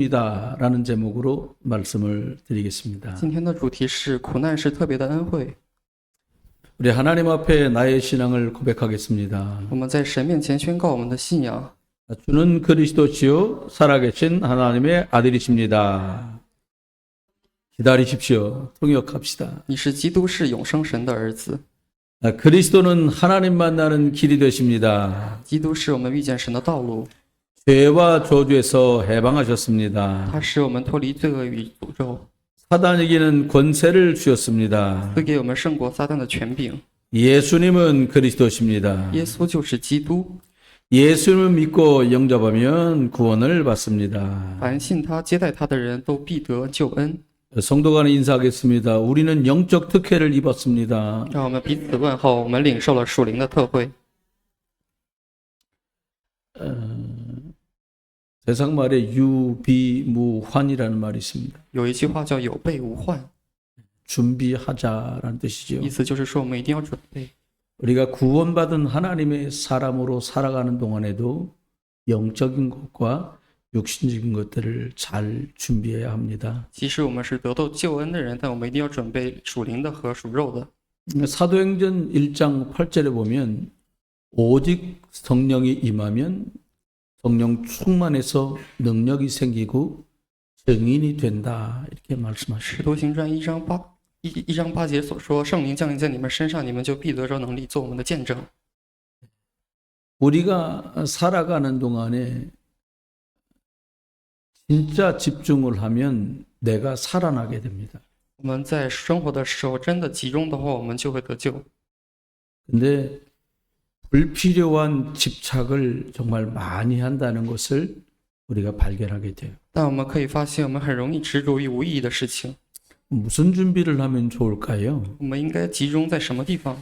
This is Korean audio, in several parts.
이다라는 제목으로 말씀을 드리겠습니다. 今天的主题是苦难是特别的恩惠。 우리 하나님 앞에 나의 신앙을 고백하겠습니다. 我们在神面前宣告我们的信仰。 주는 그리스도시요 살아계신 하나님의 아들이십니다. 기다리십시오. 통역합시다. 你是基督，是永生神的儿子。 그리스도는 하나님 만나는 길이 되십니다. 基督是我们遇见神的道路， 죄와 저주에서 해방하셨습니다. 他使我们脱离罪恶与诅咒， 사단에게는 권세를 주셨습니다. 赐给我们胜过撒旦的权柄。 예수님은 그리스도십니다. 耶稣就是基督， 예수님을 믿고 영접하면 구원을 받습니다. 凡信他、接待他的人都必得救恩。 성도 간에 인사하겠습니다. 우리는 영적 특혜를 입었습니다. 让我们彼此问候，我们领受了属灵的特惠。 세상 말에 유비무환이라는 말이 있습니다. 有一句话叫有备无患， 준비하자라는 뜻이죠. 意思就是说我们一定要准备。 우리가 구원받은 하나님의 사람으로 살아가는 동안에도 영적인 것과 육신적인 것들을 잘 준비해야 합니다. 即使我们是得到救恩的人，但我们一定要准备属灵的和属肉的。 사도행전 1장 8절에 보면 오직 성령이 임하면 성령 충만해서 능력이 생기고 증인이 된다 이렇게 使 말씀하시죠. 徒行传一章八节所说，圣灵降临在你们身上，你们就必得着能力做我们的见证。 우리가 살아가는 동안에 진짜 집중을 하면 내가 살아나게 됩니다. 我们在生活的时候真的集中的话，我们就会得救。 근데 불필요한 집착을 정말 많이 한다는 것을 우리가 발견하게 돼요. 但我们可以发现，我们很容易执着于无意义的事情。 무슨 준비를 하면 좋을까요? 我们应该集中在什么地方？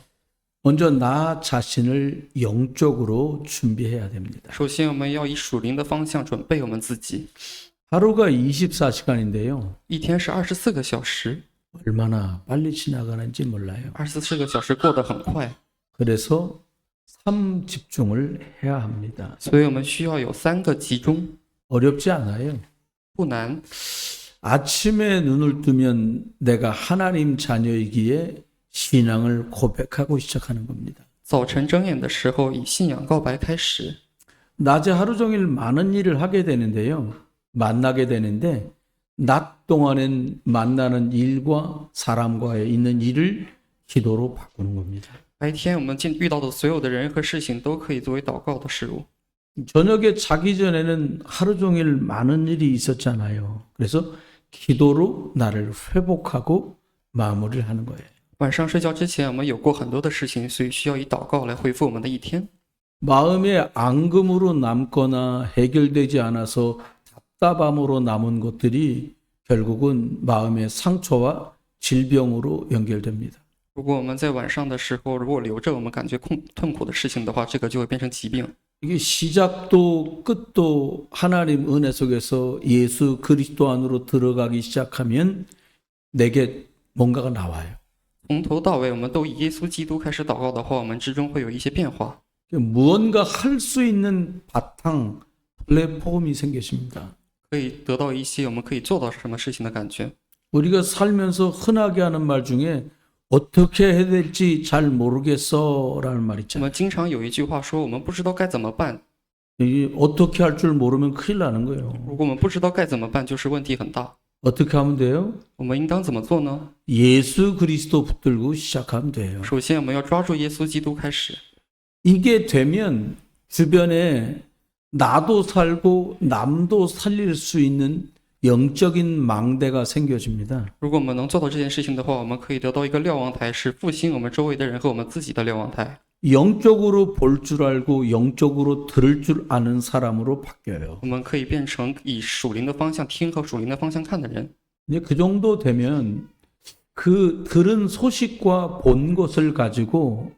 먼저 나 자신을 영적으로 준비해야 됩니다. 首先，我们要以属灵的方向准备我们自己。 하루가 24시간인데요. 一天是24个小时， 얼마나 빨리 지나가는지 몰라요. 24个小时过得很快， 그래서 3 집중을 해야 합니다. 所以我们需要有3个集中， 어렵지 않아요. 不难。 아침에 눈을 뜨면 내가 하나님 자녀이기에 신앙을 고백하고 시작하는 겁니다. 早晨睁眼的时候，以信仰告白开始。 낮에 하루 종일 많은 일을 하게 되는데요. 만나게 되는데 낮 동안엔 만나는 일과 사람과의 있는 일을 기도로 바꾸는 겁니다. 白天我们遇到的所有的人和事情都可以作为祷告的事物。 저녁에 자기 전에는 하루 종일 많은 일이 있었잖아요. 그래서 기도로 나를 회복하고 마무리를 하는 거예요. 晚上睡觉之前，我们有过很多的事情，所以需要以祷告来恢复我们的一天。 마음에 앙금으로 남거나 해결되지 않아서 답답함으로 남은 것들이 결국은 마음의 상처와 질병으로 연결됩니다. 如果我们在晚上的时候，如果留着我们感觉痛苦的事情的话，这个就会变成疾病。 이게 시작도 끝도 하나님 은혜 속에서 예수 그리스도 안으로 들어가기 시작하면 내게 뭔가가 나와요. 从头到尾，我们都以耶稣基督开始祷告的话，我们之中会有一些变化。 무언가 할 수 있는 바탕, 플랫폼이 생기십니다. 可以得到一些我们可以做到什么事情的感觉。 우리가 살면서 흔하게 하는 말 중에 어떻게 해야 될지 잘 모르겠어라는 말 我 있잖아요. 们经常有一句话说，我们不知道该怎么办。 이 어떻게 할 줄 모르면 큰일 나는 거예요. 如果我们不知道该怎么办，就是问题很大。 어떻게 하면 돼요? 我们应当怎么做呢？ 예수 그리스도 붙들고 시작하면 돼요. 首先，我们要抓住耶稣基督开始。 이게 되면 주변에 나도 살고 남도 살릴 수 있는 영적인 망대가 생겨집니다. 如果我们能做到这件事情的话，我们可以得到一个瞭望台，是复兴我们周围的人和我们自己的瞭望台。 영적으로 볼 줄 알고 영적으로 들을 줄 아는 사람으로 바뀌어요. 我们可以变成以属灵的方向听和属灵的方向看的人。 이제 그 정도 되면 그 들은 소식과 본 것을 가지고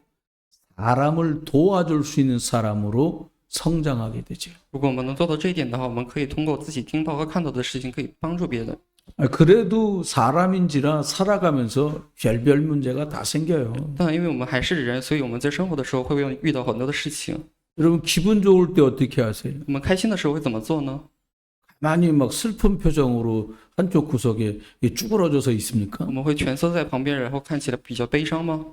사람을 도와줄 수 있는 사람으로 성장하게 되죠. 如果我们能做到这一点的话，我们可以通过自己听到和看到的事情，可以帮助别人。 그래도 사람인지라 살아가면서 별별 문제가 다 생겨요. 但因为我们还是人，所以我们在生活的时候会遇到很多的事情。 여러분 기분 좋을 때 어떻게 하세요? 我们开心的时候会怎么做呢？ 많이 막 슬픈 표정으로 한쪽 구석에 쭈그러져서 있습니까? 我们会蜷缩在旁边，然后看起来比较悲伤吗？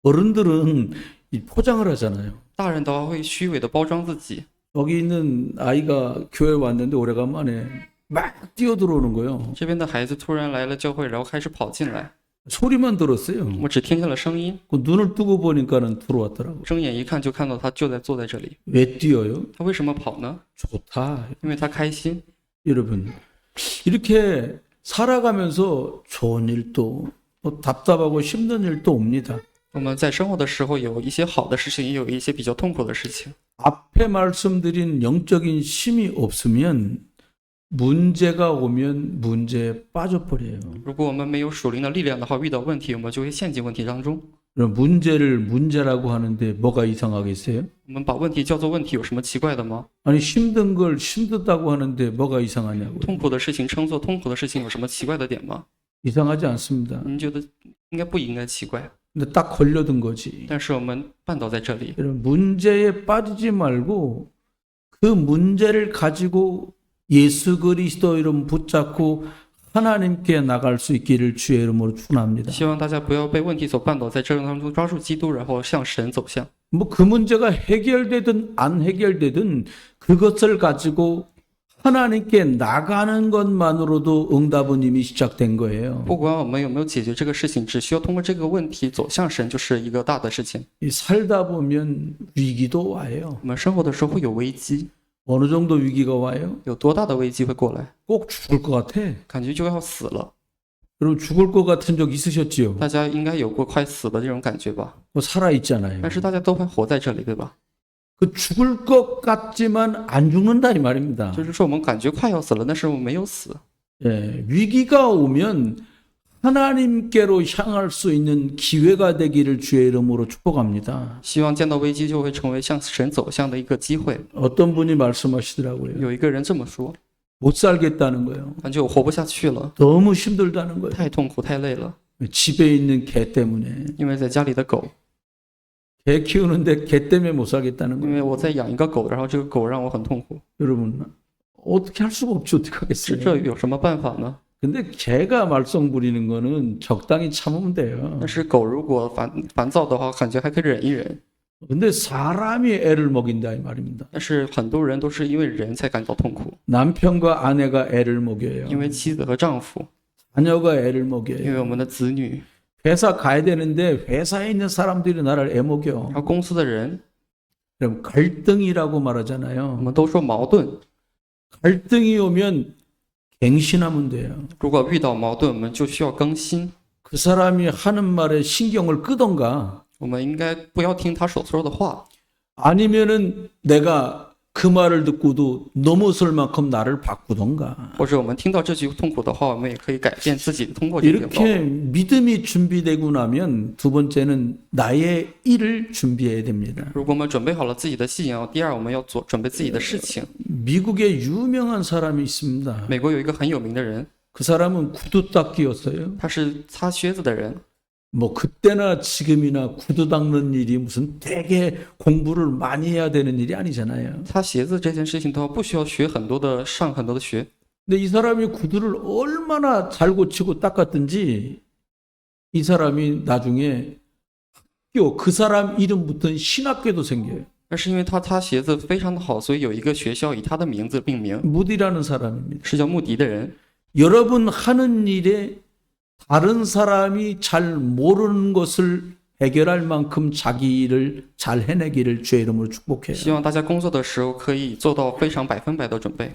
어른들은 이 포장을 하잖아요. 大人的话会虚伪的包装自己。 여기 있는 아이가 교회 왔는데 오래간만에 막 뛰어들어오는 거예요. 这边的孩子突然来了教会，然后开始跑进来， 소리만 들었어요. 我只听见了声音， 그 눈을 뜨고 보니까는 들어왔더라고. 睁眼一看就看到他就在坐在这里。 왜 뛰어요? 他为什么跑呢？ 좋다. 因为他开心。 여러분 이렇게 살아가면서 좋은 일도 또 답답하고 힘든 일도 옵니다. 我们在生活的时候有一些好的事情，也有一些比较痛苦的事情。 앞에 말씀드린 영적인 힘이 없으면 문제가 오면 문제에 빠져버려요. 如果我们没有属灵的力量的话，遇到问题我们就会陷进问题当中。 그럼 문제를 문제라고 하는데 뭐가 이상하겠어요? 我们把问题叫做问题，有什么奇怪的吗？ 아니 힘든 걸 힘들다고 하는데 뭐가 이상하냐고요? 痛苦的事情称作痛苦的事情，有什么奇怪的点吗？ 이상하지 않습니다. 您觉得应该不应该奇怪？ 근데 딱 걸려든 거지. 但是我们绊倒在这里， 여러분, 문제에 빠지지 말고 그 문제를 가지고 예수 그리스도 이름 붙잡고 하나님께 나갈 수 있기를 주의 이름으로 축원합니다. 希望大家不要被问题所绊倒，在这当中抓住基督，然后向神走向。 뭐 그 문제가 해결되든 안 해결되든 그것을 가지고 하나님께 나가는 것만으로도 응답은 이미 시작된 거예요. 不管我们有没有解决这个事情，只需要通过这个问题走向神，就是一个大的事情。 이 살다 보면 위기도 와요. 我们生活的时候会有危机， 어느 정도 위기가 와요? 有多大的危机会过来？ 꼭 죽을 것 같아. 感觉就要死了。 여러분 죽을 것 같은 적 있으셨지요? 大家应该有过快死的这种感觉吧？ 뭐 살아 있잖아요. 但是大家都还活在这里，对吧？ 그 죽을 것 같지만 안 죽는다 이 말입니다. 就是说我们感觉快要死了，但是我们没有死。 예, 위기가 오면 하나님께로 향할 수 있는 기회가 되기를 주의 이름으로 축복합니다. 希望见到危机就会成为向神走向的一个机会。 어떤 분이 말씀하시더라고요. 有一个人这么说， 못 살겠다는 거예요. 感觉我活不下去了， 너무 힘들다는 거예요. 太痛苦太累了， 집에 있는 개 때문에. 因为在家里的狗， 개 키우는데 개 때문에 못 살겠다는 因 거예요. 为我在养一个狗，然后这个狗让我很痛苦， 여러분 어떻게 할 수가 없죠. 어떻게 这 하겠어요. 有什么办法呢？ 근데 개가 말썽 부리는 거는 적당히 참으면 돼요. 但是狗如果烦躁的话，感觉还可以忍一忍。 근데 사람이 애를 먹인다 이 말입니다. 但是很多人都是因为人才感到痛苦， 남편과 아내가 애를 먹여요. 因为妻子和丈夫， 자녀가 애를 因 먹여요. 为我们的子女， 회사 가야 되는데 회사에 있는 사람들이 나를 애먹여. 然后公司的人， 그럼 갈등이라고 我 말하잖아요. 们都说矛盾。 갈등이 오면 갱신하면 돼요. 如果遇到矛盾，我们就需要更新。 그 사람이 하는 말에 신경을 끄던가 我们应该不要听他所说的话， 아니면은 내가 그 말을 듣고도 넘어설 만큼 나를 바꾸던가 或者我们听到这句痛苦的话，我们也可以改变自己，通过这个 이렇게 믿음이 준비되고 나면 두 번째는 나의 일을 준비해야 됩니다. 如果我们准备好了自己的信仰，第二我们要准备自己的事情。 미국에 유명한 사람이 있습니다. 美国有一个很有名的人， 그 사람은 구두 닦기였어요. 他是擦靴子的人。 뭐 그때나 지금이나 구두 닦는 일이 무슨 되게 공부를 많이 해야 되는 일이 아니잖아요. 擦鞋子这件事情的话，不需要学很多的上很多的学。 근데 이 사람이 구두를 얼마나 잘 고치고 닦았든지 이 사람이 나중에 학교 그 사람 이름 붙은 신학교도 생겨요. 那是因为他擦鞋子非常的好，所以有一个学校以他的名字命名， 무디라는 사람입니다. 是叫穆迪的人。 여러분 하는 일에 다른 사람이 잘 모르는 것을 해결할 만큼 자기 일을 잘 해내기를 주의 이름으로 希 축복해요. 望大家工作的时候可以做到非常100%的准备。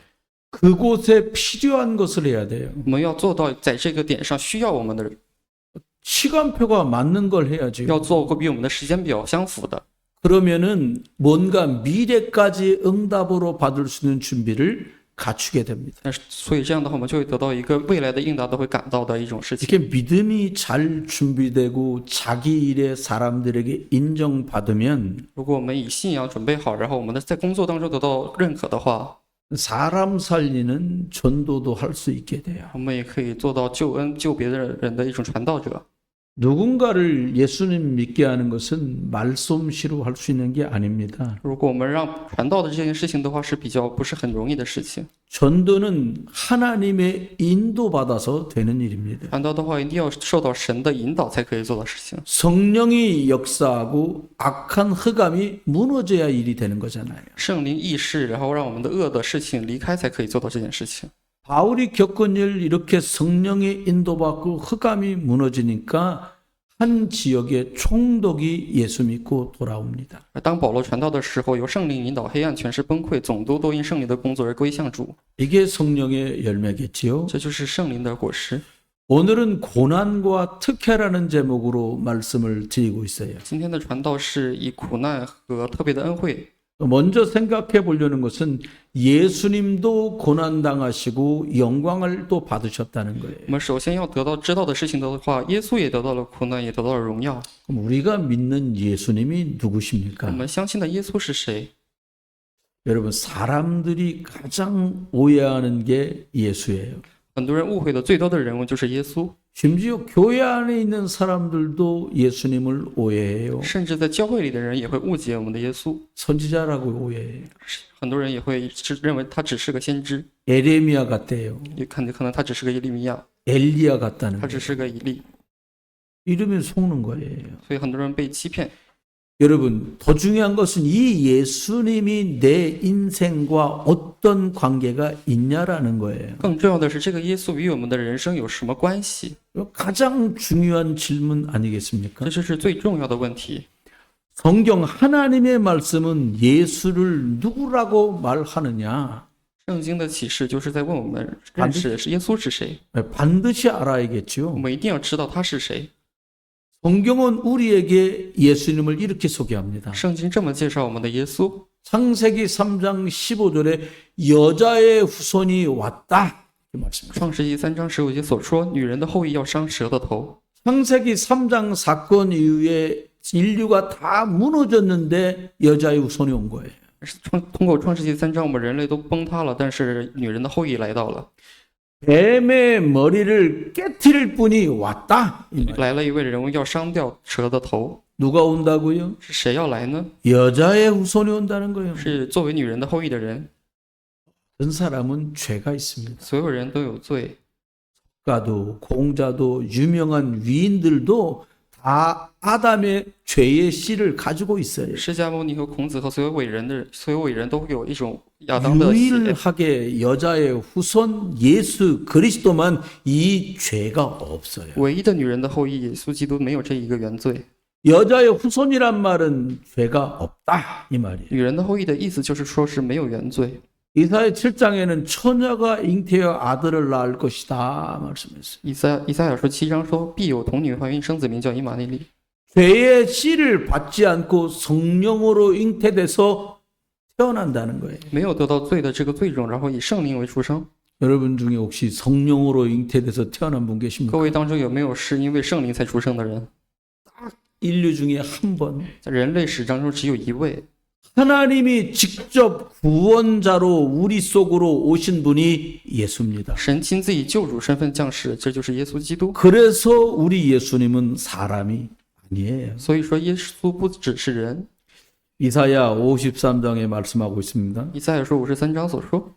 그곳에 필요한 것을 해야 돼요. 我们要做到在这个点上需要我们的人， 시간표가 맞는 걸 해야죠. 要做个与我们的时间表相符的。 그러면은 뭔가 미래까지 응답으로 받을 수 있는 준비를 갖추게 됩니다. 但是，所以这样的话，我们就会得到一个未来的应答都会感到的一种事情。 이렇게 믿음이 잘 준비되고 자기 일에 사람들에게 인정받으면 如果我们以信仰准备好，然后我们在工作当中得到认可的话， 사람 살리는 전도도 할 수 있게 돼요. 我们也可以做到救恩、救别的人的一种传道者。 누군가를 예수님 믿게 하는 것은 말솜씨로 할 수 있는 게 아닙니다. 如果我们让传道的这件事情的话，是比较不是很容易的事情。 전도는 하나님의 인도받아서 되는 일입니다. 传道的话，一定要受到神的引导才可以做到事情。 성령이 역사하고 악한 흑암이 무너져야 일이 되는 거잖아요. 圣灵议事，然后让我们的恶的事情离开，才可以做到这件事情。 바울이 겪은 일 이렇게 성령의 인도받고 흑암이 무너지니까 한 지역의 총독이 예수 믿고 돌아옵니다. 而当保罗传道的时候，由圣灵引导，黑暗全是崩溃，总督都因圣灵的工作而归向主。 이게 성령의 열매겠지요. 这就是圣灵的果实。 오늘은 고난과 특혜라는 제목으로 말씀을 드리고 있어요. 今天的传道是以苦难和特别的恩惠。 먼저 생각해 보려는 것은 예수님도 고난당하시고 영광을 또 받으셨다는 거예요. 我们首先要知道的事情的话，耶稣也得到了苦难，也得到了荣耀。 그럼 우리가 믿는 예수님이 我 누구십니까? 们相信的耶稣是谁？ 여러분, 사람들이 가장 오해하는 게 예수예요. 很多人误会的最多的人物就是耶稣， 심지어 교회 안에 있는 사람들도 예수님을 오해해요. 甚至在教会里的人也会误解我们的耶稣。 선지자라고 오해해요. 很多人也会认为他只是个先知， 에레미야 같대요. 也可能他只是个耶利米亚， 엘리야 같다는 他 거예요. 只是个以利， 이러면 속는 거예요. 所以很多人被欺骗。 여러분, 더 중요한 것은 이 예수님이 내 인생과 어떤 관계가 있냐라는 거예요. 更重要的是，这个耶稣与我们的人生有什么关系？ 가장 중요한 질문 아니겠습니까? 这就是最重要的问题。 성경 하나님의 말씀은 예수를 누구라고 말하느냐? 圣经的启示就是在问我们认识是耶稣是谁， 반드시 我 알아야겠죠. 们一定要知道他是谁。 성경은 우리에게 예수님을 이렇게 소개합니다. 圣经这么介绍我们的耶稣， 창세기 3장 15절에 여자의 후손이 왔다. 이렇게 말씀합니다. 创世纪3章15节所说，女人的后裔要伤蛇的头。 창세기 3장 사건 이후에 인류가 다 무너졌는데 여자의 후손이 온 거예요. 通过创世纪3章，我们人类都崩塌了，但是女人的后裔来到了， 뱀의 머리를 깨트릴 분이 왔다. 이 말. 来了一位人物要伤掉蛇的头， 누가 온다고요? 是谁要来呢？ 여자의 후손이 온다는 거예요. 是作为女人的后裔的人， 그 사람은 죄가 있습니다. 所有人都有罪。 가도 공자도 유명한 위인들도 다 아담의 죄의 씨를 가지고 있어요. 释迦牟尼和孔子和所有伟人都会有一种亚当的血， 유일하게 여자의 후손 예수 그리스도만 이 죄가 없어요. 唯一的女人的后裔耶稣基督没有这一个原罪。 여자의 후손이란 말은 죄가 없다 이 말이에요. 女人的后裔的意思就是说是没有原罪。 이사야 7장에는 처녀가 잉태하여 아들을 낳을 것이다 말씀했어요. 以赛亚书7章说，必有童女怀孕生子，名叫以马内利。 죄의 씨를 받지 않고 성령으로 잉태돼서 태어난다는 거예요. 没有得到罪的这个罪种，然后以圣灵为出生。 여러분 중에 혹시 성령으로 잉태돼서 태어난 분 계십니까? 各位当中有没有是因为圣灵才出生的人？ 인류 중에 한 번. 在人类史当中只有一位， 하나님이 직접 구원자로 우리 속으로 오신 분이 예수입니다. 神亲自以救主身份降世，这就是耶稣基督。 그래서 우리 예수님은 사람이 아니에요. 所以说，耶稣不只是人。 이사야 53장에 말씀하고 있습니다. 以赛亚书53章所说，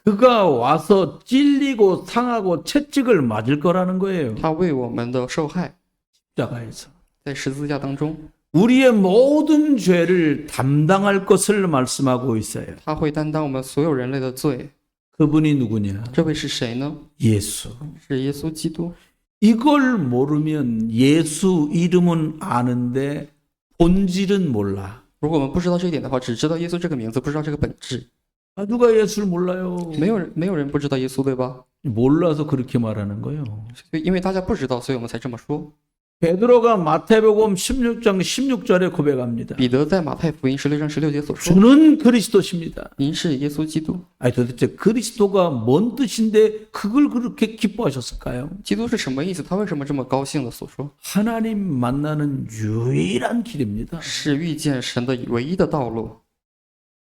그가 와서 찔리고 상하고 채찍을 맞을 거라는 거예요. 他为我们的受害， 십자가에서. 在十字架当中， 우리의 모든 죄를 담당할 것을 말씀하고 있어요. 他会担当我们所有人类的罪。 그분이 누구냐? 这位是谁呢？ 예수. 是耶稣基督。 이걸 모르면 예수 이름은 아는데 본질은 몰라. 如果我们不知道这一点的话，只知道耶稣这个名字，不知道这个本质。 아, 누가 예수를 몰라요? 没有人不知道耶稣，对吧？ 몰라서 그렇게 말하는 거예요. 所以因为大家不知道，所以我们才这么说。 베드로가 마태복음 16장 16절에 고백합니다. 彼得在马太福音16章16节所说 주는 그리스도십니다. ：“您是耶稣基督。 아니 도대체 그리스도가 뭔 뜻인데 그걸 그렇게 기뻐하셨을까요? 基督是什么意思？他为什么这么高兴的所说？ 하나님 만나는 유일한 길입니다. 是遇见神的唯一的道路。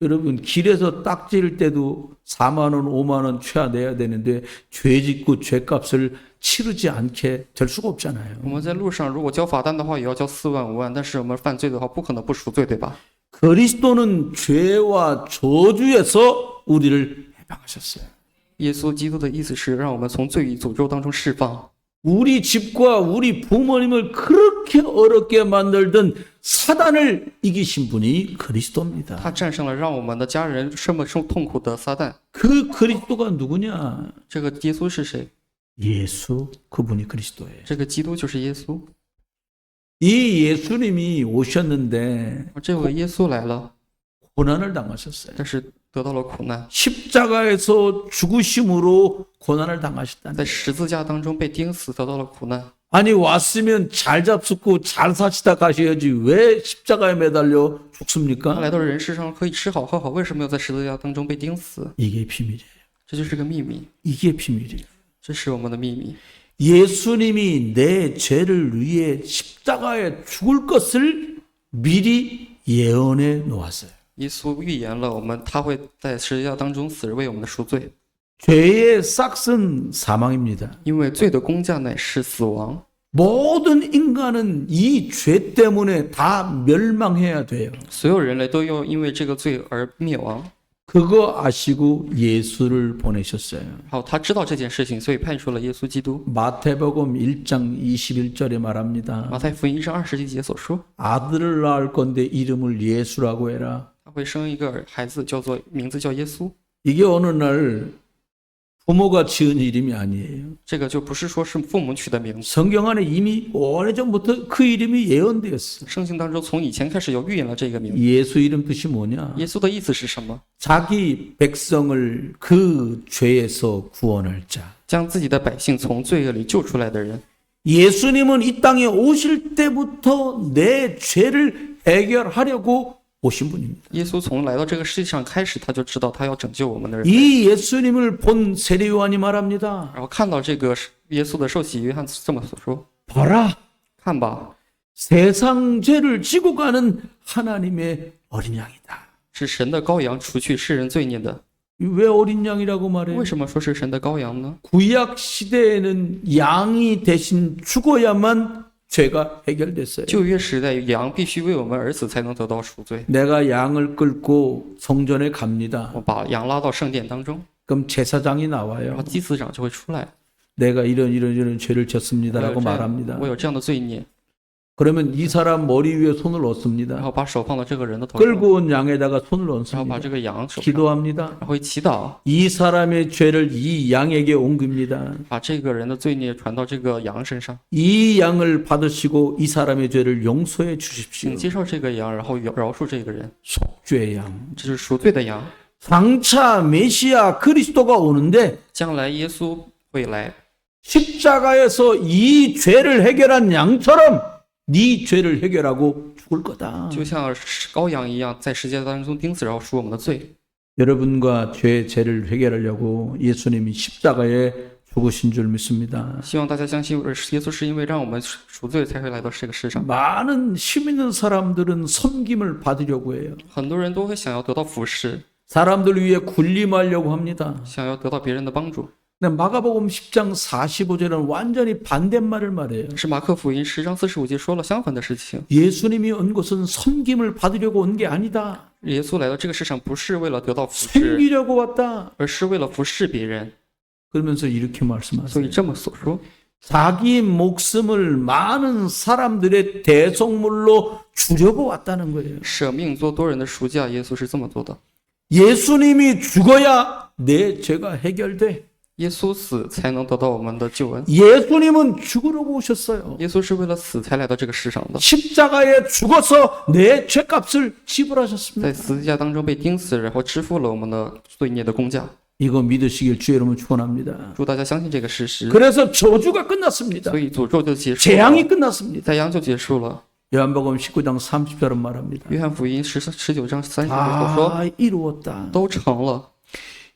여러분 길에서 딱지를 때도 4만 원, 5만 원 최하 내야 되는데 죄 짓고 죄값을 치르지 않게 될 수가 없잖아요. 我们在路上如果交罚单的话，也要交4万5万，但是我们犯罪的话，不可能不赎罪，对吧？ 그리스도는 죄와 저주에서 우리를 해방하셨어요. 耶稣基督的意思是让我们从罪与诅咒当中释放。 우리 집과 우리 부모님을 그렇게 어렵게 만들던 사단을 이기신 분이 그리스도입니다. 他战胜了让我们的家人这么受痛苦的撒旦。 그 그리스도가 누구냐? 这个耶稣是谁？ 예수, 그분이 그리스도예요. 这个基督就是耶稣。 이 예수님이 오셨는데 这位耶稣来了， 고난을 당하셨어요. 但是得到了苦难， 십자가에서 죽으심으로 고난을 당하셨다는 在 거예요. 十字架当中被钉死，得到了苦难。 아니 왔으면 잘 잡숫고 잘 사시다 가셔야지 왜 십자가에 매달려 他 죽습니까? 来到人世上可以吃好喝好，为什么要在十字架当中被钉死？ 이게 비밀이에요. 这就是个秘密， 이게 비밀이에요. 这是我们的秘密。 예수님이 내 죄를 위해 십자가에 죽을 것을 미리 예언해 놓았어요. 耶稣预言了他会在十字架当中死，为我们的赎罪。 죄의 싹은 사망입니다. 因为罪的工价乃是死亡， 모든 인간은 이 죄 때문에 다 멸망해야 돼요. 所有人类都要因为这个罪而灭亡。 그거 아시고 예수를 보내셨어요. 好，他知道这件事情，所以派出了耶稣基督。 마태복음 1장 21절에 말합니다. 马太福音1章20节所说， 아들을 낳을 건데 이름을 예수라고 해라. 他会生一个孩子，名字叫耶稣。 이게 어느 날 부모가 지은 이름이 아니에요. 这个就不是说是父母取的名字， 성경 안에 이미 오래전부터 그 이름이 예언되었어. 圣经当中从以前开始有预言了这个名字。 예수 이름 뜻이 뭐냐? 耶稣的意思是什么？ 자기 백성을 그 죄에서 구원할 자. 将自己的百姓从罪恶里救出来的人。 예수님은 이 땅에 오실 때부터 내 죄를 해결하려고 오신 분입니다. 耶稣从来到这个世界上开始，他就知道他要拯救我们的人。 이 예수님을 본 세례 요한이 말합니다. 然后看到这个耶稣的受洗，约翰这么所说： 봐라, 看吧， 세상 죄를 지고 가는 하나님의 어린 양이다. 是神的羔羊，除去世人罪孽的。 왜 어린 양이라고 말해? 为什么说是神的羔羊呢？ 구약 시대에는 양이 대신 죽어야만 죄가 해결됐어요. 旧约时代，羊必须为我们而死，才能得到赎罪。 내가 양을 끌고 성전에 갑니다. 我把羊拉到圣殿当中， 그럼 제사장이 然 나와요. 后祭司长就会出来。 내가 이런 죄를 我有 졌습니다라고 这样 말합니다. 我有这样的罪孽， 그러면 이 사람 머리 위에 손을 然 얹습니다. 后把手放到这个人的头上， 끌고 온 양에다가 손을 然后把 얹습니다. 这个羊手上， 기도합니다. 然后一祈祷， 이 사람의 죄를 이 양에게 옮깁니다. 把这个人的罪孽传到这个羊身上， 이 양을 받으시고 이 사람의 죄를 용서해 주십시오. 请接受这个羊，然后饶恕这个人， 속죄의 양. 这是赎罪的羊。 장차 메시아 그리스도가 오는데 将来耶稣会来， 십자가에서 이 죄를 해결한 양처럼 네 죄를 해결하고 죽을 거다. 就像羔羊一样，在十字架当中钉死，然后赎我们的罪。 여러분과 죄를 해결하려고 예수님이 십자가에 죽으신 줄 믿습니다. 希望大家相信，耶稣是因为让我们赎罪才会来到这个世上。 많은 힘 있는 사람들은 섬김을 받으려고 해요. 很多人都会想要得到服侍， 사람들 위해 군림하려고 합니다. 想要得到别人的帮助。 근데 마가복음 10장 45절은 완전히 반대말을 말해요. 是马可福音10章45节说了相反的事情。 예수님이 온 것은 섬김을 받으려고 온 게 아니다. 耶稣来到这个世上，不是为了得到服侍， 섬기려고 왔다. 而是为了服侍别人。 그러면서 이렇게 所 말씀하세요. 以这么所说， 자기 목숨을 많은 사람들의 대속물로 주려고 왔다는 거예요. 舍命做多人的赎价，耶稣是这么做的。 예수님이 죽어야 내 죄가 해결돼. 耶稣死才能得到我们的救恩。 예수님은 죽으려고 오셨어요. 耶稣是为了死才来到这个世上的， 십자가에 죽어서 내 죄값을 在 지불하셨습니다. 十字架当中被钉死，然后支付了我们的罪孽的工价。 이거 믿으시길 주의 이름으로 축원합니다. 祝大家相信这个事实。 그래서 저주가 끝났습니다. 所以诅咒就结束了， 재앙이 끝났습니다. 灾殃就结束了。 요한복음 19장 30절은 말합니다. 约翰福音19章30节所说， 다 이루었다. 都成了。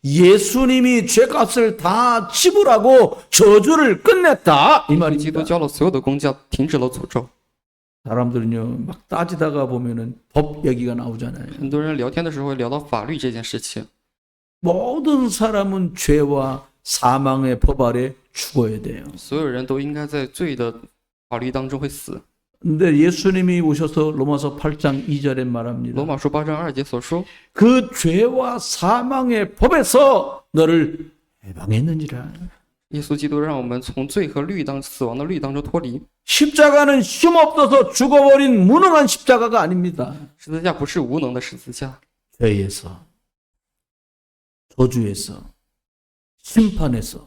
예수님이 죄값을 다 지불하고 저주를 끝냈다 이 基督 말입니다. 交了所有的工价，停止了诅咒。 사람들은요, 막 따지다가 보면은 법 얘기가 나오잖아요. 很多人聊天的时候会聊到法律这件事情， 모든 사람은 죄와 사망의 법 아래 죽어야 돼요. 所有人都应该在罪的法律当中会死。 근데 예수님이 오셔서 로마서 8장 2절에 罗 말합니다. 马书8章2节所说， 그 죄와 사망의 법에서 너를 해방했느니라. 耶稣基督让我们从罪和死亡的律当中脱离。 십자가는 힘없어서 죽어버린 무능한 십자가가 아닙니다. 十字架不是无能的十字架， 죄에서, 저주에서, 심판에서,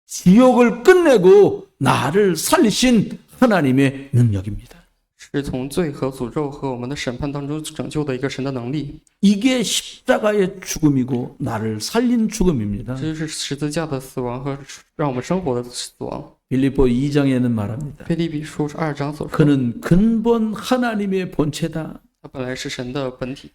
지옥을 끝내고 나를 살리신 하나님의 능력입니다. 是从罪和诅咒和我们的审判当中拯救的一个神的能力。 이게 십자가의 죽음이고 나를 살린 죽음입니다. 这就是十字架的死亡和让我们生活的死亡。 빌립보 2장에는 말합니다. 腓立比书2章所说， 그는 근본 하나님의 본체다. 他本来是神的本体，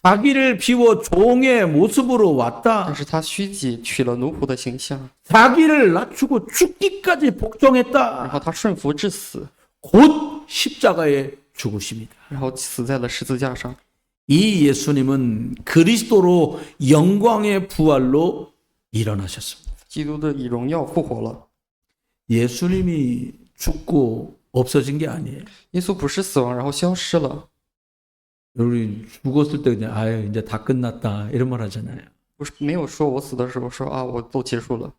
자기를 비워 종의 모습으로 但 왔다. 是他虚己取了奴仆的形象， 자기를 낮추고 죽기까지 然 복종했다. 后他顺服至死， 곧 십자가에 죽으십니다. 然后死在了十字架上。 이 예수님은 그리스도로 영광의 부활로 일어나셨습니다. 基督的以荣耀复活了。 예수님이 죽고 없어진 게 아니에요. 耶稣不是死亡然后消失了， 우리 죽었을 때 그냥 아유 이제 다 끝났다 이런 말 하잖아요. 不是没有说我死的时候说啊我都结束了。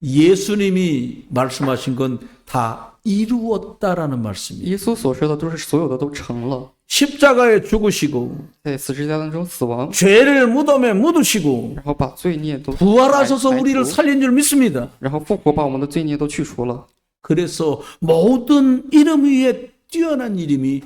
예수님이 말씀하신 건 다 이루었다라는 말씀이에요. 耶稣所说的都是所有的都成了， 십자가에 죽으시고 在十字架当中死亡， 죄를 무덤에 묻으시고 然后把罪孽都 부활하셔서 埋 우리를 除， 살린 줄 믿습니다. 然后复活把我们的罪孽都去除了。 그래서 모든 이름 위에 뛰어난 이름이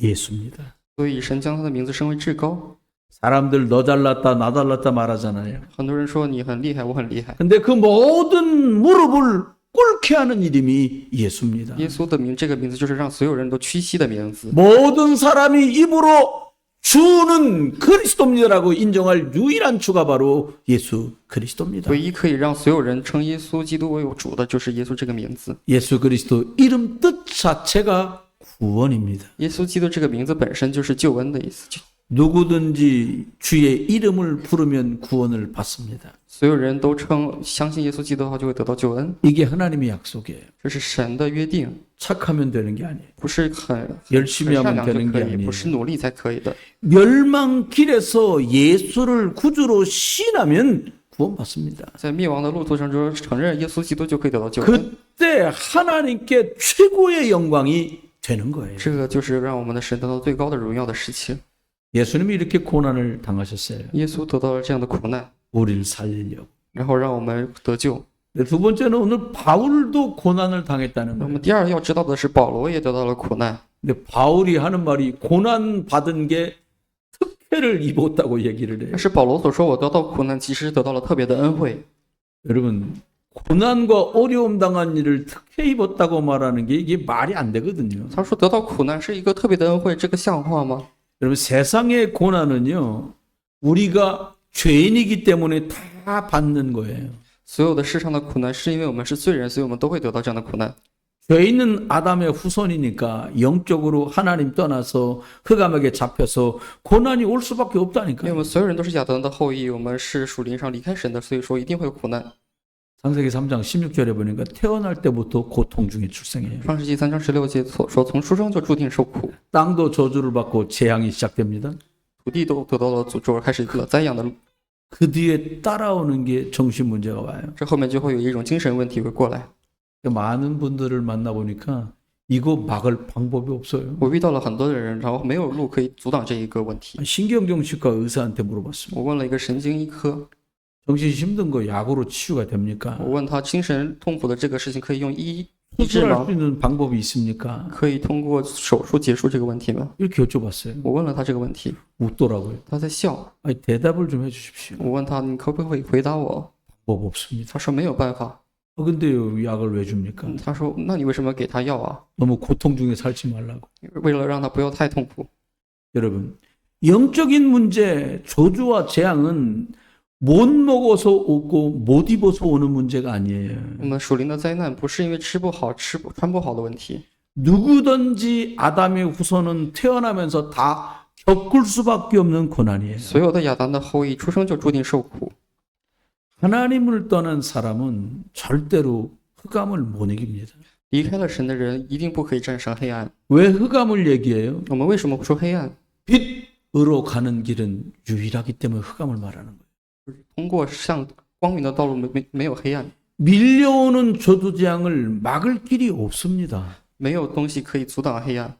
예수입니다. 所以神将他的名字升为至高。 사람들 너 잘났다 나 잘났다 말하잖아요. 很多人说你很厉害，我很厉害。 근데 그 모든 무릎을 꿇게 하는 이름이 예수입니다. 耶稣的这个名字就是让所有人都屈膝的名字， 모든 사람이 입으로 주는 그리스도입니다라고 인정할 유일한 주가 바로 예수 그리스도입니다. 唯一可以让所有人称耶稣基督为主的就是耶稣这个名字。 예수 그리스도 이름 뜻 자체가 구원입니다. 耶稣基督这个名字本身就是救恩的意思， 누구든지 주의 이름을 부르면 구원을 받습니다. 所有人都相信耶稣基督的话就会得到救恩， 이게 하나님의 약속이에요. 这是神的约定， 착하면 되는 게 아니에요. 不是很 열심히 善 하면 良就 되는 可 게 以， 아니에요. 不是努力才可以的。 멸망길에서 예수를 구주로 신하면 구원받습니다. 在灭亡的路途上中承认耶稣基督就可以得到救恩， 그때 하나님께 최고의 영광이 되는 거예요. 这个就是让我们的神得到最高的荣耀的事情。 예수님이 이렇게 고난을 당하셨어요. 耶稣得到了这样的苦难， 우리를 살리려고. 然后让我们得救。 두 번째는 오늘 바울도 고난을 당했다는 那 거예요. 么第二要知道的是，保罗也得到了苦难。 근데 바울이 하는 말이 고난 받은 게 특혜를 입었다고 얘기를 해요. 但是保罗所说我得到苦难，其实得到了特别的恩惠。 여러분 고난과 어려움 당한 일을 특혜 입었다고 말하는 게 이게 말이 안 되거든요. 他说得到苦难是一个特别的恩惠，这个像话吗？ 여러분 세상의 고난은요 우리가 죄인이기 때문에 다 받는 거예요. 所有的世上的苦难是因为我们是罪人，所以我们都会得到这样的苦难。 죄인은 아담의 후손이니까 영적으로 하나님 떠나서 흑암에게 잡혀서 고난이 올 수밖에 因为我 없다니까요. 们所有人都是亚当的后裔，我们是属灵上离开神的，所以说一定会有苦难。 창세기 3장 16절에 보니까 태어날 때부터 고통 중에 출생해요. 创世纪3章16节所说，从出生就注定受苦， 땅도 저주를 받고 재앙이 시작됩니다. 土地都得到了诅咒，开始了灾殃的路。 그 뒤에 따라오는 게 정신 문제가 와요. 这后面就会有一种精神问题会过来。 많은 분들을 만나보니까 이거 막을 방법이 없어요. 我遇到了很多的人，然后没有路可以阻挡这一个问题。 신경정신과 의사한테 물어봤습니다. 我问了一个神经医科， 정신 힘든 거 약으로 치유가 됩니까? 我问他精神痛苦的这个事情可以用医治 수술할 吗 수 ？ 있는 방법이 있습니까? 可以通过手术结束这个问题吗？ 이렇게 여쭤봤어요. 我问了他这个问题， 웃더라고요. 他在笑。 아니, 대답을 좀 해주십시오. 我问他你可不可以回答我？ 법 없습니다. 他说没有办法。 근데요 약을 왜 줍니까? 他说那你为什么给他药啊？ 너무 고통 중에 살지 말라고. 为了让他不要太痛苦。 여러분 영적인 문제 저주와 재앙은 못 먹어서 오고 못 입어서 오는 문제가 아니에요. 我们属灵的灾难不是因为吃不好、穿不好的问题， 누구든지 아담의 후손은 태어나면서 다 겪을 수밖에 없는 고난이에요. 所有的亚当的后裔出生就注定受苦。 하나님을 떠난 사람은 절대로 흑암을 못 이깁니다. 离开了神的人一定不可以战胜黑暗。 왜 흑암을 얘기해요? 我们为什么不说黑暗？ 빛으로 가는 길은 유일하기 때문에 흑암을 말하는 거예요. 通过向光明的道路没有黑暗， 밀려오는 저주재앙을 막을 길이 없습니다. 没有东西可以阻挡黑暗。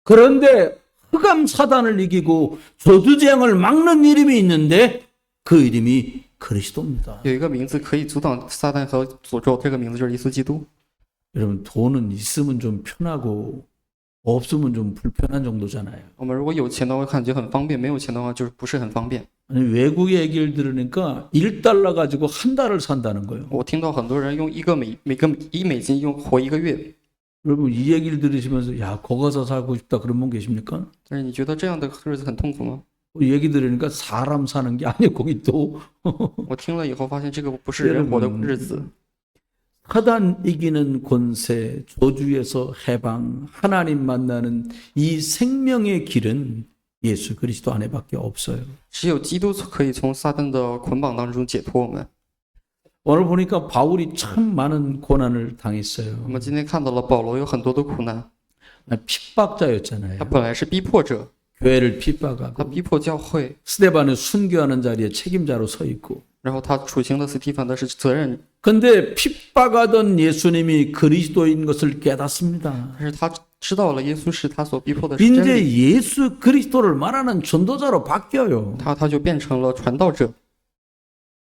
그런데 흑암 사단을 이기고 저주재앙을 막는 이름이 있는데 그 이름이 그리스도입니다. 有一个名字可以阻挡撒旦和诅咒，这个名字就是耶稣基督。 여러분 돈은 있으면 좀 편하고 없으면 좀 불편한 정도잖아요. 我们如果有钱的话，感觉很方便；没有钱的话，就是不是很方便。 아니 외국의 얘기를 들으니까 1달러 가지고 한 달을 산다는 거예요. 我听到很多人用1美金用活1个月， 여러분 이 얘기를 들으시면서 야 거기서 살고 싶다 그런 분 계십니까? 但是你觉得这样的日子很痛苦吗？ 얘기 들으니까 사람 사는 게 아니고 거기 또 我听了以后发现这个不是人活的日子。 사단 이기는 권세, 저주에서 해방, 하나님 만나는 이 생명의 길은 예수 그리스도 안에밖에 없어요. 只有基督可以从撒旦的捆绑当中解脱我们。 오늘 보니까 바울이 참 많은 고난을 我 당했어요. 们今天看到了保罗有很多的苦难， 핍박자였잖아요. 他本来是逼迫者， 교회를 他 핍박하고 逼迫教会， 스데반을 순교하는 자리에 책임자로 서 있고 然后他处刑的斯蒂芬的是责任， 근데 핍박하던 예수님이 그리스도인 것을 깨닫습니다. 但是他知道了耶稣是他所逼迫的是真 이제 理， 예수 그리스도를 말하는 전도자로 바뀌어요. 他就变成了传道者，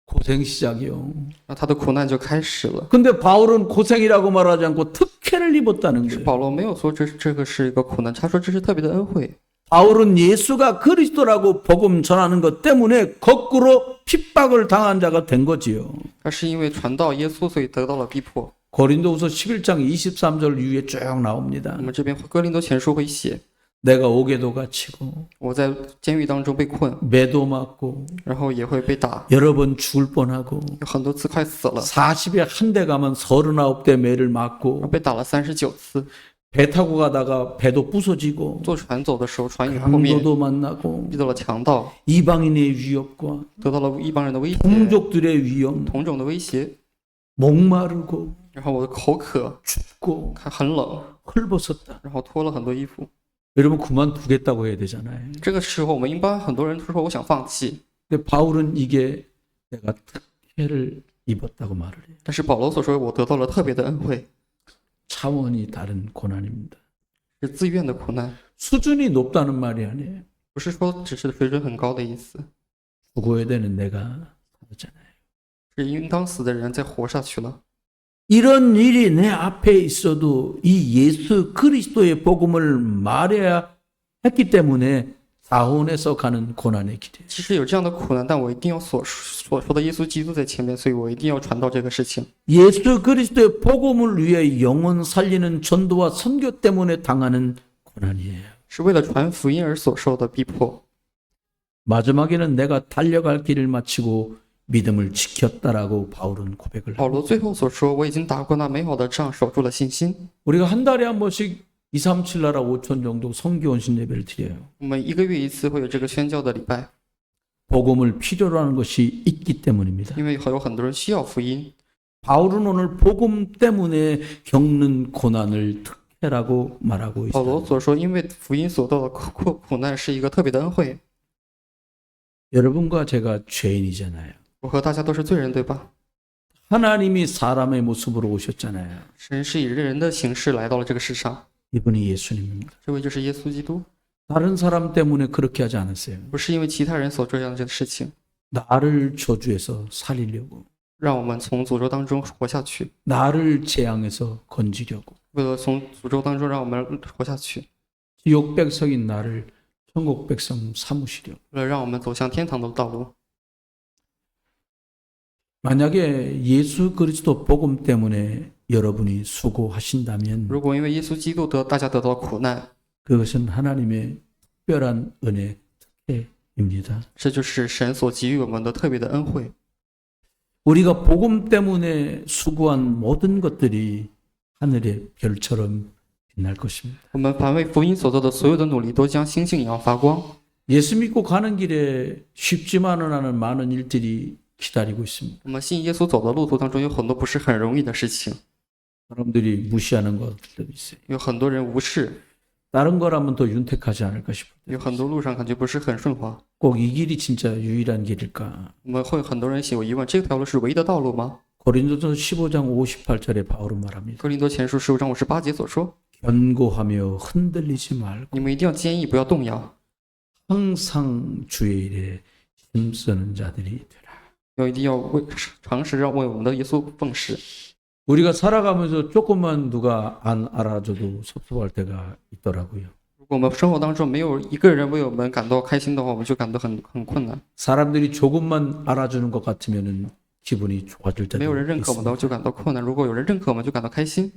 고생 시작이요. 那他的苦难就开始了。 근데 바울은 고생이라고 말하지 않고 특혜를 입었다는 是 거예요. 保罗没有说这个是一个苦难，他说这是特别的恩惠。 바울은 예수가 그리스도라고 복음 전하는 것 때문에 거꾸로 핍박을 당한 자가 된 거지요. 他是因为传道耶稣，所以得到了逼迫。 고린도후서 11장 23절 이후에 쭉 나옵니다. 我们这边哥林多前书会写， 내가 옥에도 갇히고 我在监狱当中被困， 매도 맞고 然后也会被打， 여러 번 죽을 뻔하고 有很多次快死了， 40에 한 대 가면 39대 매를 然后 맞고 被打了39次。 배 타고 가다가 배도 부서지고 坐船走的时候，船与破灭， 강도도 만나고 遇到了强盗， 이방인의 위협과 得到了一帮人的威胁， 동족들의 위험 同种的威胁， 목마르고 然后我的口渴， 춥고 很冷， 헐벗었다. 然后脱了很多衣服。 여러분 그만두겠다고 해야 되잖아요. 这个时候，我们一般很多人都说我想放弃， 근데 바울은 이게 내가 특혜를 입었다고 말을 해요. 但是保罗所说，我得到了特别的恩惠， 차원이 다른 고난입니다. 是自愿的苦难， 수준이 높다는 말이 아니에요. 不是说只是水准很高的意思， 죽어야 되는 내가 살았잖아요. 是应当死的人在活下去了。 이런 일이 내 앞에 있어도 이 예수 그리스도의 복음을 말해야 했기 때문에 사혼에서 가는 고난의 길이에요. 即使有这样的苦难，但我一定要所说的耶稣基督在前面，所以我一定要传道这个事情。 예수 그리스도의 복음을 위해 영혼 살리는 전도와 선교 때문에 당하는 고난이에요. 是为了传福音而所受的逼迫。 마지막에는 내가 달려갈 길을 마치고 믿음을 지켰다라고 바울은 고백을 保 합니다. 罗最后所说：“我已经打过那美好的仗，守住了信心。 우리가 한 달에 한 번씩 2, 3, 7 나라 5천 정도 성교원신 예배를 드려요. 我们1个月1次会有这个宣教的礼拜， 복음을 필요로 하는 것이 있기 때문입니다. 因为有很多人需要福音。 바울은 오늘 복음 때문에 겪는 고난을 특혜라고 말하고 保罗 있어요. 所说，因为福音所到的苦难是一个特别的恩惠。 여러분과 제가 죄인이잖아요. 我和大家都是罪人，对吧？ 하나님이 사람의 모습으로 오셨잖아요. 神是以人的形式来到了这个世上， 이분이 예수님입니다. 这位就是耶稣基督， 다른 사람 때문에 그렇게 하지 않았어요. 不是因为其他人所这样的事情， 나를 저주해서 살리려고, 让我们从诅咒当中活下去， 나를 재앙에서 건지려고, 为了从诅咒当中让我们活下去， 지옥 백성인 나를 천국 백성 삼으시려고. 为了让我们走向天堂的道路。 만약에 예수 그리스도 복음 때문에 여러분이 수고하신다면 如果因为耶稣基督大家得到苦难， 그것은 하나님의 특별한 은혜, 특혜입니다. 这就是神所给予我们的特别的恩惠。 우리가 복음 때문에 수고한 모든 것들이 하늘의 별처럼 빛날 것입니다. 我们凡为福音所做的所有的努力，都将星星一样发光。 예수 믿고 가는 길에 쉽지만은 않은 많은 일들이 기다리고 있습니다. 我们信耶稣走的路途当中，有很多不是很容易的事情， 사람들이 무시하는 것들도 있어요. 有很多人无视， 다른 거라면 더 윤택하지 않을까 싶어요. 有很多路上感觉不是很顺滑。 꼭 이 길이 진짜 유일한 길일까? 我们会有很多人有疑问：这条路是唯一的道路吗？ 고린도전서 15장 58절에 바울은 말합니다. 哥林多前书15章58节所说， 견고하며 흔들리지 말고 你们一定要坚毅，不要动摇， 항상 주의 일에 힘쓰는 자들이 되라. 一定要常时让为我们的耶稣奉事。 우리가 살아가면서 조금만 누가 안 알아줘도 섭섭할 때가 있더라고요. 如果我们生活当中没有一个人为我们感到开心的话，我们就感到很困难。 사람들이 조금만 알아주는 것 같으면은 기분이 좋아질 没 때도 有人认可我们 있습니다. 的就感到困难，如果有人认可我们就感到开心。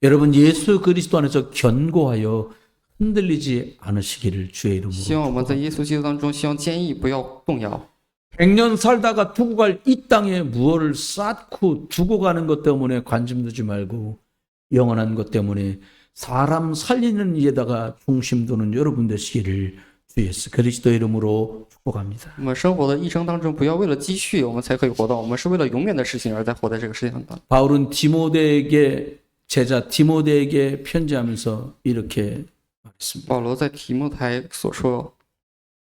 여러분 예수 그리스도 안에서 견고하여 흔들리지 않으시기를 주의 希望我 이름으로 们在耶稣基督当中，希望坚毅，不要动摇。 100년 살다가 두고 갈 이 땅에 무엇을 쌓고 두고 가는 것 때문에 관심 두지 말고 영원한 것 때문에 사람 살리는 일에다가 중심 두는 여러분 되시기를 주 예수 그리스도의 이름으로 축복합니다. 我们生活的一生当中，不要为了积蓄我们才可以活到，我们是为了永远的事情而在活在这个世界上的。 바울은 디모데에게 제자 디모데에게 편지하면서 이렇게 말했습니다. 保罗在提摩太所说，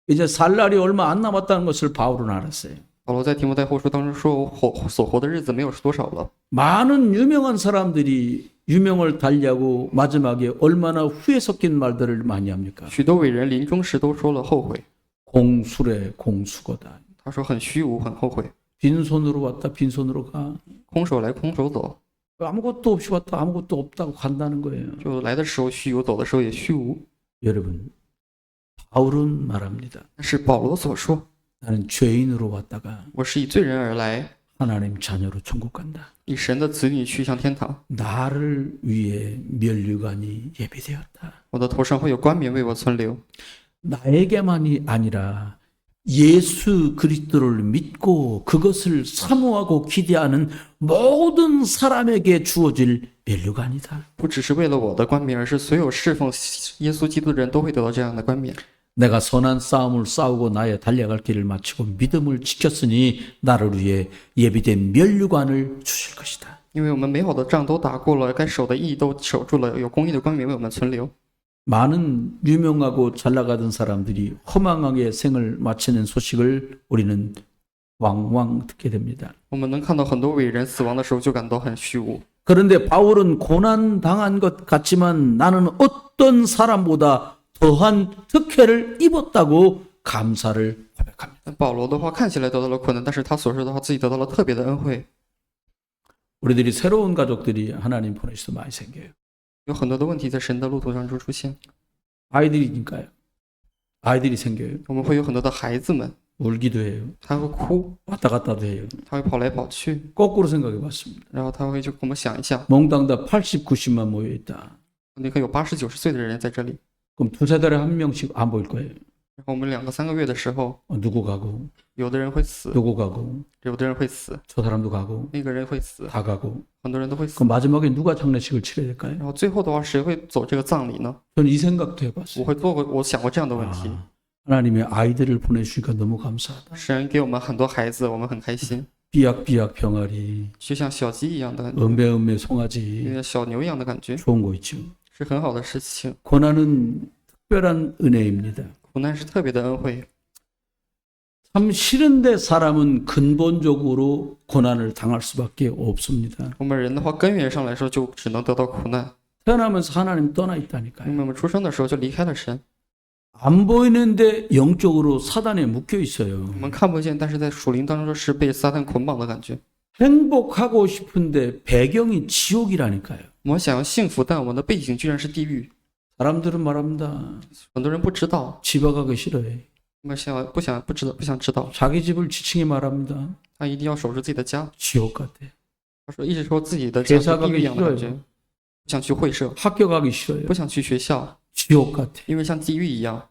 이제 살 날이 얼마 안 남았다는 것을 바울은 알았어요. 保罗在提摩太后书当中说，所活的日子没有多少了。 많은 유명한 사람들이 유명을 달리하고 마지막에 얼마나 후회 섞인 말들을 많이 합니까? 许多伟人临终时都说了后悔， 공수래 공수거다. 他说很虚无，很后悔， 빈손으로 왔다 빈손으로 가. 空手来空手走， 아무것도 없이 왔다 아무것도 없다고 간다는 거예요. 就来的时候虚无，走的时候也虚无。 여러분 바울은 말합니다. 但是保罗所说， 나는 죄인으로 왔다가 我是以罪人而来， 하나님 자녀로 천국 간다. 以神的子女去向天堂。 나를 위해 면류관이 예비되었다. 我的头上会有冠冕为我存留， 나에게만이 아니라 예수 그리스도를 믿고 그것을 사모하고 기대하는 모든 사람에게 주어질 면류관이다. 不只是为了我的冠冕，而是所有侍奉耶稣基督的人都会得到这样的冠冕。 내가 선한 싸움을 싸우고 나의 달려갈 길을 마치고 믿음을 지켰으니 나를 위해 예비된 면류관을 주실 것이다. 因为我们美好的仗都打过了，该守的义都守住了，有公义的冠冕为我们存留。 많은 유명하고 잘 나가던 사람들이 허망하게 생을 마치는 소식을 우리는 왕왕 듣게 됩니다. 我们能看到很多伟人死亡的时候就感到很虚无。 그런데 바울은 고난 당한 것 같지만 나는 어떤 사람보다 더한 특혜를 입었다고 감사를 고백합니다. 但保罗的话看起来得到了困难，但是他所说的话自己得到了特别的恩惠。 우리들이 새로운 가족들이 하나님 보내셔서 많이 생겨요. 有很多的问题在神的路途当中出现， 아이들이니까요. 아이들이 생겨요. 我们会有很多的孩子们， 울기도 해요. 他会哭， 왔다 갔다도 해요. 他会跑来跑去， 거꾸로 생각해 봤습니다. 然后他会就跟我们想一下， 몽땅 다 80, 90만 모여 있다. 那个有80、90岁的人在这里， 그럼 두세 달에 한 명씩 안 보일 거예요. 然后我们2个3个月的时候， 누구 가고 有的人会死， 누구 가고 有的人会死， 저 사람도 가고 那个人会死， 다 가고 很多人都会死 그 。 마지막에 누가 장례식을 치러야 될까요? 然后最后的话，谁会走这个葬礼呢？ 저는 이 생각도 我 해봤어요. 会做过，我想过这样的问题。 아, 하나님의 아이들을 보내주니까 너무 감사하다. 神给我们很多孩子，我们很开心， 삐약삐약 병아리, 就像小鸡一样的， 은배은배 有 송아지 点小牛一样的感觉， 좋은 거 있죠. 是很好的事情。 고난은 특별한 은혜입니다. 苦难是特别的恩惠。 참 싫은데 사람은 근본적으로 고난을 당할 수밖에 없습니다. 我们人的话，根源上来说，就只能得到苦难， 태어나면서 하나님 떠나 因 있다니까요. 为我们出生的时候就离开了神， 안 보이는데 영적으로 사단에 묶여 있어요. 我们看不见，但是在属灵当中是被撒旦捆绑的感觉。 행복하고 싶은데 배경이 지옥이라니까요. 我们想要幸福，但我们的背景居然是地狱。 사람들은 말합니다. 很多人不知道， 집에 가기 싫어해. 我们不想知道， 자기 집을 지칭해 말합니다. 他一定要守住自己的家。 지옥 같아. 他说一直说自己的家是地狱一样的感觉，不想去会社， 학교 가기 싫어요. 不想去学校， 지옥 같아. 因为像地狱一样。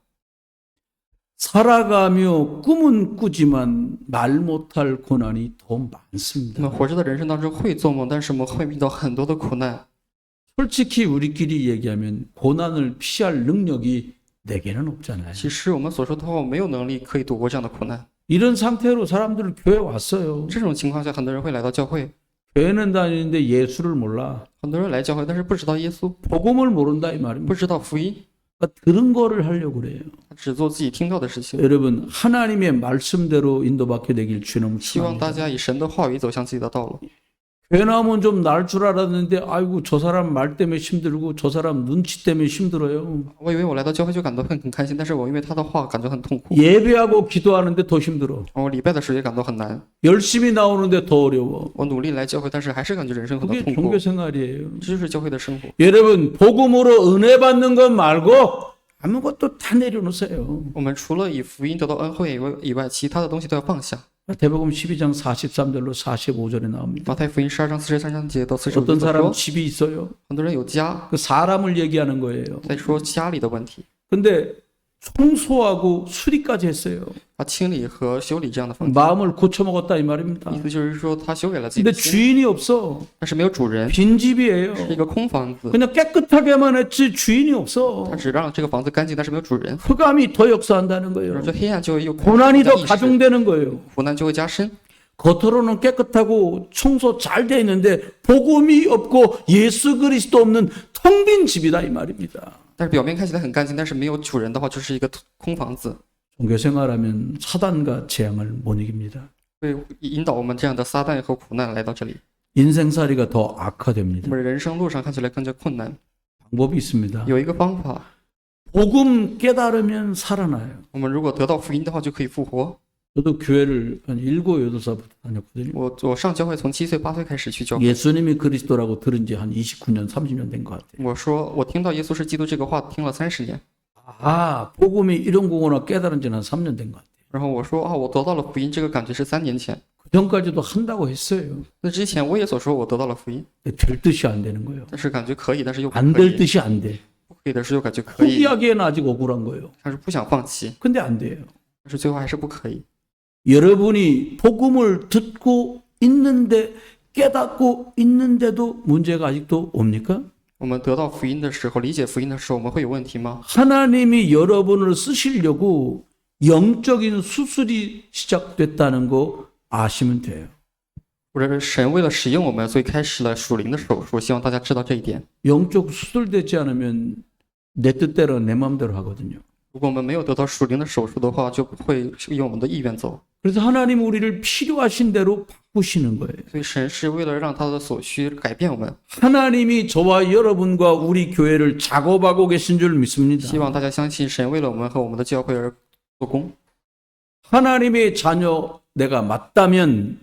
살아가며 꿈은 꾸지만 말 못할 고난이 더 我 많습니다. 们活着的人生当中会做梦，但是我们会遇到很多的苦难。 솔직히 우리끼리 얘기하면 고난을 피할 능력이 내게는 없잖아요. 其实我们所说的话，我没有能力可以度过这样的苦难。 이런 상태로 사람들 교회 왔어요. 这种情况下，很多人会来到教会， 교회는 다니는데 예수를 몰라. 很多人来教会，但是不知道耶稣， 복음을 모른다 이 不 말입니다. 知道福音， 그러니까 들은 거를 하려고 그래요. 他只做自己听到的事情。 여러분 하나님의 말씀대로 인도받게 되길 주님 希望大 축원합니다. 家以神的话语走向自己的道路。 교회 나오면 좀 나을 줄 알았는데 아이고 저 사람 말 때문에 힘들고 저 사람 눈치 때문에 힘들어요. 我以为我来到教会就感到很开心，但是我因为他的话感觉很痛苦。 예배하고 기도하는데 더 힘들어. 我礼拜的时候也感到很难。 열심히 나오는데 더 어려워. 我努力来教会，但是还是感觉人生很多 그게 痛苦 종교 。 생활이에요. 这就是教会的生活。 여러분 복음으로 은혜 받는 것 말고 아무것도 다 내려놓으세요. 我们除了以福音得到恩惠以外，其他的东西都要放下。 마태복음 12장 43절로 45절에 나옵니다. 马太福音12章43节到45 어떤 节所 사람은 说， 집이 있어요. 很多人有家， 그 사람을 얘기하는 거예요. 在说家里的问题， 근데 청소하고 수리까지 했어요. 他清理和修理这样的房子， 마음을 고쳐먹었다 이 말입니다. 意思就是说他修给了自己 근데 的心， 주인이 없어. 但是没有主人， 빈 집이에요. 是一个空房子。 그냥 깨끗하게만 했지 주인이 없어. 他只让这个房子干净，但是没有主人， 흑암이 더 역사한다는 然 거예요. 后这黑暗就会又 고난이 더 意识， 가중되는 거예요. 苦难就会加深。 겉으로는 깨끗하고 청소 잘 돼 있는데 복음이 없고 예수 그리스도 없는 텅 빈 집이다 이 말입니다. 但是表面看起来很干净，但是没有主人的话，就是一个空房子， 종교 생활하면 사단과 재앙을 못 이깁니다. 会引导我们这样的撒旦和苦难来到这里。 인생살이가 더 我 악화됩니다. 们人生路上看起来更加困难， 방법이 있습니다. 有一个方法， 복음 깨달으면 살아나요. 我们如果得到福音的话，就可以复活。 저도 교회를 한 7, 8살부터 다녔거든요. 我上教会从7岁8岁开始去教会。 예수님이 그리스도라고 들은 지 한 29년, 30년 된 것 같아요. 我说我听到耶稣是基督这个话听了30年， 아, 복음이 이런 거구나 깨달은 지는 한 3년 된 것 같아요. 然后我说啊，我得到了福音，这个感觉是3年前。 그 전까지도 한다고 했어요. 那之前我也所说我得到了福音， 근데 될 듯이 안 되는 거예요. 但是感觉可以，但是又不 안 可 될 以， 듯이 안 돼. 不可以的时候又感觉可以， 포기하기에는 아직 억울한 거예요. 但是不想放弃， 근데 안 돼요. 但是最后还是不可以。 여러분이 복음을 듣고 있는데 깨닫고 있는데도 문제가 아직도 옵니까? 我们得到福音的时候，理解福音的时候，我们会有问题吗？ 하나님이 여러분을 쓰시려고 영적인 수술이 시작됐다는 거 아시면 돼요. 或者是神为了使用我们，所以开始了属灵的手术，希望大家知道这一点。 영적 수술되지 않으면 내 뜻대로 내 마음대로 하거든요. 如果我们没有得到属灵的手术的话，就不会用我们的意愿走。 그래서 하나님 우리를 필요하신 대로 바꾸시는 거예요. 所以神是为了让他的所需改变我们， 하나님이 저와 여러분과 우리 교회를 작업하고 계신 줄 믿습니다. 希望大家相信神为了我们和我们的教会而做工。 하나님의 자녀 내가 맞다면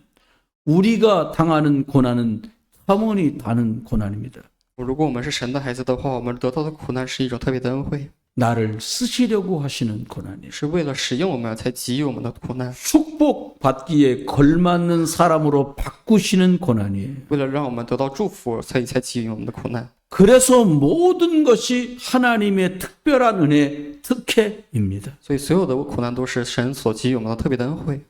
우리가 당하는 고난은 탐원이 다는 고난입니다. 如果我们是神的孩子的话，我们得到的苦难是一种特别的恩惠， 나를 쓰시려고 하시는 고난이에요. 是为了使用我们才给予我们的苦难， 축복받기에 걸맞는 사람으로 바꾸시는 고난이에요. 为了让我们得到祝福，所以才给予我们的苦难。 그래서 모든 것이 하나님의 특별한 은혜, 특혜입니다. 所以所有的苦难都是神所给予我们的特别的恩惠。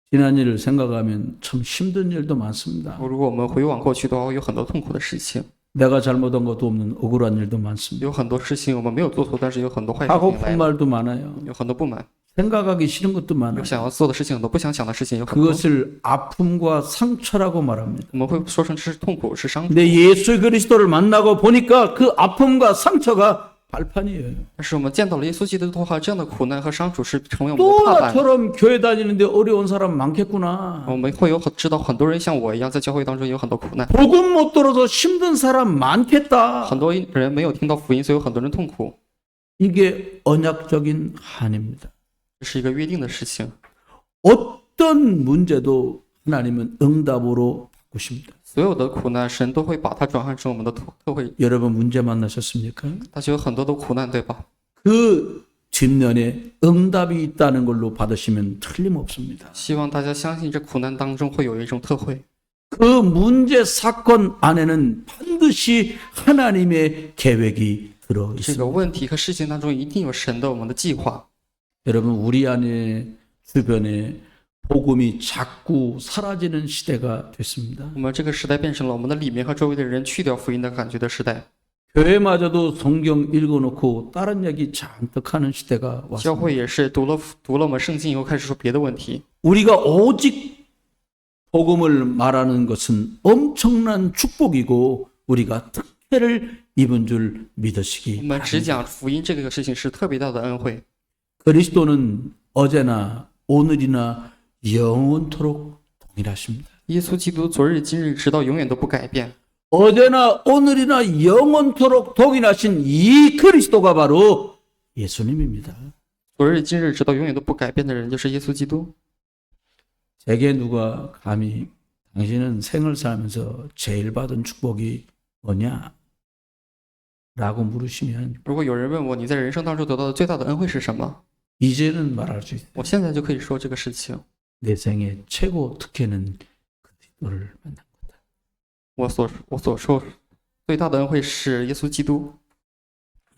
지난 일을 생각하면 참 힘든 일도 많습니다. 如果我们回往过去的话，会有很多痛苦的事情， 내가 잘못한 것도 없는 억울한 일도 많습니다. 有很多事情我们没有做错，但是有很多坏事情 하고픈 来了， 말도 많아요. 有很多不满， 생각하기 싫은 것도 많아요. 有想要做的事情，很多不想想的事情有很多。 그것을 아픔과 상처라고 말합니다. 我们会说成是痛苦，是伤苦。 근데 예수 그리스도를 만나고 보니까 그 아픔과 상처가 발판이에요. 但是我们见到了耶稣基督的话，这样的苦难和伤楚是成为我们 또 的踏板。 나처럼 교회 다니는데 어려운 사람 많겠구나. 我们会知道很多人像我一样，在教会当中有很多苦难， 복음 못 들어서 힘든 사람 많겠다. 很多人没有听到福音，所以有很多人痛苦。 이게 언약적인 한입니다. 这是一个约定的事情。 어떤 문제도 하나님은 응답으로 바꾸십니다. 所有的苦难，神都会把它转换成我们的特惠。 여러분 문제 만나셨습니까? 大家有很多的苦难，对吧？ 그 뒷면에 응답이 있다는 걸로 받으시면 틀림없습니다. 希望大家相信，这苦难当中会有一种特惠。 그 문제 사건 안에는 반드시 하나님의 계획이 들어 这 있습니다. 个问题和事情当中一定有神的我们的计划。 여러분 우리 안에 주변에 복음이 자꾸 사라지는 시대가 됐습니다. 我们这个时代变成了我们的里面和周围的人去掉福音的感觉的时代。 교회마저도 성경 읽어놓고 다른 얘기 잔뜩 하는 시대가 教 왔습니다. 会也是读了我们圣经以后开始说别的问题。 우리가 오직 복음을 말하는 것은 엄청난 축복이고 우리가 특혜를 입은 줄 我 믿으시기 们只 바랍니다. 讲福音这个事情是特别大的恩惠。 그리스도는 어제나 오늘이나 영원토록 동일하십니다. 耶稣基督昨日今日直到永远都不改变。 어제나 오늘이나 영원토록 동일하신 이 그리스도가 바로 예수님입니다. 昨日今日直到永远都不改变的人就是耶稣基督。 제게 누가 감히 당신은 생을 살면서 제일 받은 축복이 뭐냐? 라고 물으시면 如果有人问我你在人生当中得到的最大的恩惠是什么， 이제는 말할 수 있어요. 我现在就可以说这个事情。 내 생의 최고 특혜는 그리스도를 만난 거다. 我所说最大的恩惠是耶稣基督。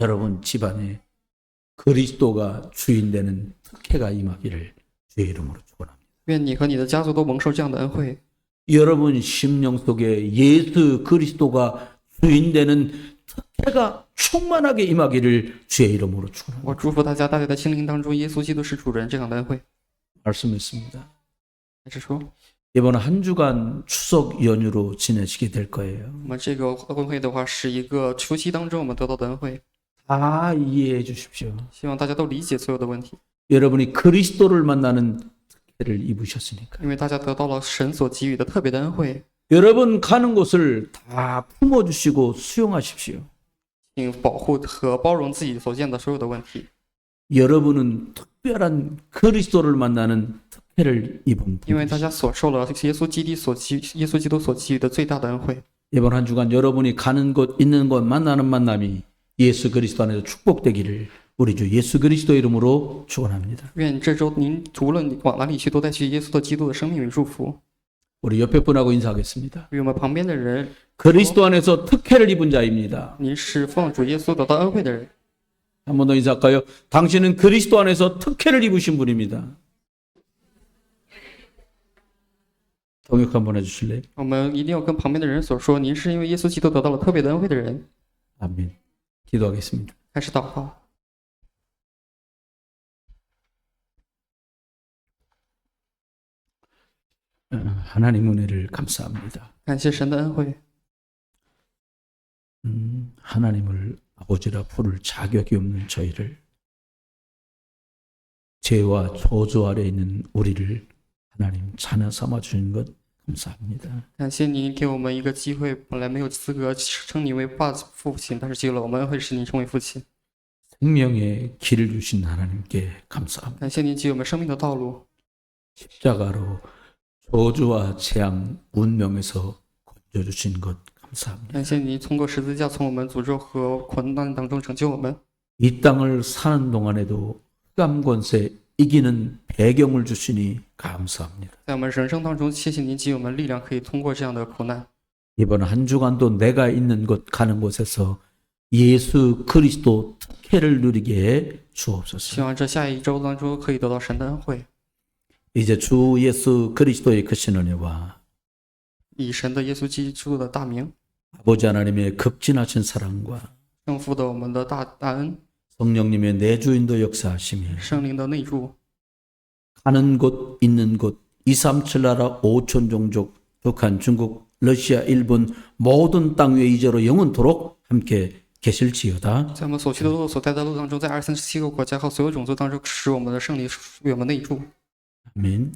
여러분 집안에 그리스도가 주인 되는 특혜가 임하기를 주의 이름으로 축원합니다. 愿你和你的家族都蒙受这样的恩惠。 여러분 심령 속에 예수 그리스도가 주인 되는 특혜가 충만하게 임하기를 주의 이름으로 축원합니다. 我祝福大家的心灵当中，耶稣基督是主人这样的恩惠。 말씀했습니다. 还是说， 이번 한 주간 추석 연휴로 지내시게 될 거예요. 我们这个恩惠的话，是一个除夕当中我们得到的恩惠。 다 이해해 주십시오. 希望大家都理解所有的问题， 여러분이 그리스도를 만나는 특혜를 입으셨으니까. 因为大家得到了神所给予的特别的恩惠。 여러분 가는 곳을 다 품어주시고 수용하십시오. 请保护和包容自己所见的所有的问题， 여러분은 특별한 그리스도를 만나는 특혜를 입은 因为大 분이십니다. 家所受了耶稣基督所给予的最大的恩惠。 이번 한 주간 여러분이 가는 곳 있는 곳 만나는 만남이 예수 그리스도 안에서 축복되기를 우리 주 예수 그리스도 이름으로 축원합니다. 愿这周您无论你往哪里去，都带去耶稣的基督的生命与祝福。 우리 옆에 분하고 인사하겠습니다. 与我们旁边的人， 그리스도 안에서 특혜를 입은 자입니다. 您是奉主耶稣得到恩惠的人。 한 번 더 인사할까요? 당신은 그리스도 안에서 특혜를 입으신 분입니다. 동역 한번 해주실래요? 我们一定要跟旁边的人所说，您是因为耶稣基督得到了特别的恩惠的人。 아멘. 기도하겠습니다. 开始祷告。 하나님 은혜를 감사합니다. 感谢神的恩惠， 하나님을 아버지라 부를 자격이 없는 저희를 죄와 저주 아래 있는 우리를 하나님 자녀 삼아 주신 것 감사합니다. 感谢您给我们一个机会，本来没有资格称你为父亲，但是给了我们恩惠，使您成为父亲。 생명의 길을 주신 하나님께 감사합니다. 感谢您给我们生命的道路， 십자가로 저주와 재앙 운명에서 건져주신 것 감사합니다. 感谢您通过十字架从我们诅咒和困难当中拯救我们。 이 땅을 사는 동안에도 흑암 권세 이기는 배경을 주시니 감사합니다. 在我们人生当中，谢谢您给我们力量，可以通过这样的苦难。 이번 한 주간도 내가 있는 곳 가는 곳에서 예수 그리스도 특혜를 누리게 해 希 주옵소서. 望这下一周当中可以得到神的恩惠， 이제 주 예수 그리스도의 크신 은혜와 以神的耶稣基督的大名， 아버지 하나님의 극진하신 사랑과 圣父的我们的大恩， 성령님의 내주인도 역사하시며 圣灵的内助， 가는 곳 있는 곳 237 나라 5천 종족 북한 중국 러시아 일본 모든 땅 위에 이제로 영원토록 함께 계실지어다. 在我们所去的路所在的路当中，在237个国家和所有种族当中，使我们的圣灵与我们内住。 아멘.